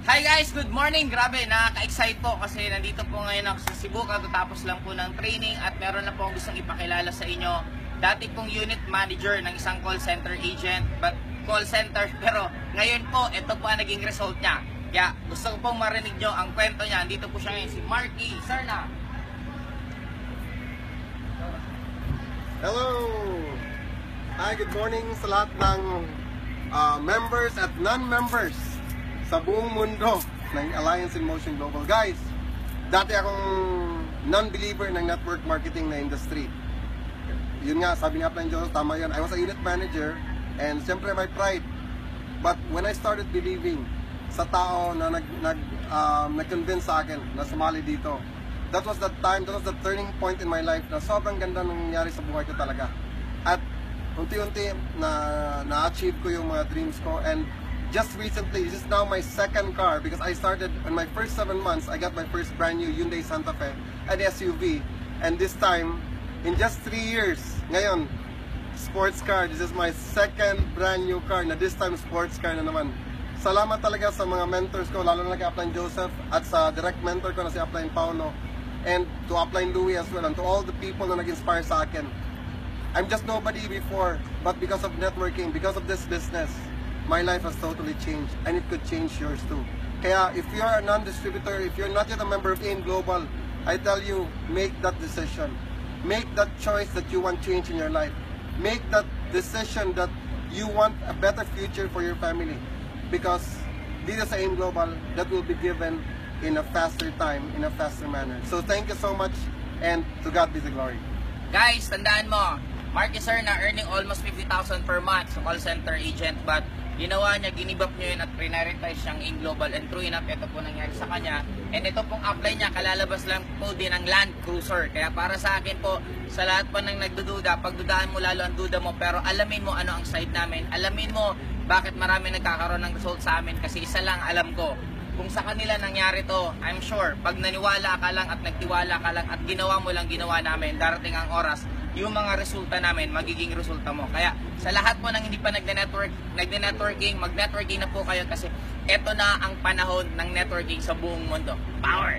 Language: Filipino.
Hi guys, good morning. Grabe, nakaka-excite po kasi nandito po ngayon ako sa Cebu. Katatapos lang po ng training at meron na po akong gustong ipakilala sa inyo. Dati pong unit manager ng isang call center agent, pero ngayon po, ito po ang naging result niya. Kaya gusto ko pong marinig nyo ang kwento niya. Nandito po siya ngayon, si Marky. Sir na. Hello! Hi, good morning sa lahat ng members at non-members sa buong mundo ng Alliance in Motion Global. Guys, dati akong non-believer ng network marketing na industry. Yun nga, sabi nga pala Diyos, tama yun. I was a unit manager and siyempre my pride. But when I started believing sa tao na nag-convince sa akin na sumali dito, that was the time, that was the turning point in my life na sobrang ganda nung nangyari sa buhay ko talaga. At unti-unti na-achieve ko yung mga dreams ko. And just recently, this is now my second car because I started in my first 7 months, I got my first brand new Hyundai Santa Fe, an SUV. And this time, in just 3 years, ngayon, sports car. This is my second brand new car na this time sports car na naman. Salamat talaga sa mga mentors ko, lalo na kay Upline Joseph at sa direct mentor ko na si Upline Pauno. And to Upline Louie as well, and to all the people na nag-inspire sa akin. I'm just nobody before, but because of networking, because of this business, my life has totally changed, and it could change yours too. Kaya if you're a non-distributor, if you're not yet a member of AIM Global, I tell you, make that decision. Make that choice that you want change in your life. Make that decision that you want a better future for your family. Because dito sa AIM Global, that will be given in a faster time, in a faster manner. So thank you so much, and to God be the glory. Guys, tandaan mo, Marky sir na earning almost 50,000 per month sa call center agent, but ginawa niya, ginibap niya yun at prioritize siyang AIM Global, and true enough, ito po nangyari sa kanya. And ito pong apply niya, kalalabas lang po din ng Land Cruiser. Kaya para sa akin po, sa lahat pa ng nagdududa, pagdudaan mo lalo ang duda mo, pero alamin mo ano ang side namin, alamin mo bakit marami nagkakaroon ng result sa amin, kasi isa lang alam ko, kung sa kanila nangyari to, I'm sure, pag naniwala ka lang at nagtiwala ka lang at ginawa mo lang ginawa namin, darating ang oras, yung mga resulta namin, magiging resulta mo. Kaya sa lahat po ng hindi pa nagde-networking, mag-networking na po kayo kasi eto na ang panahon ng networking sa buong mundo. Power!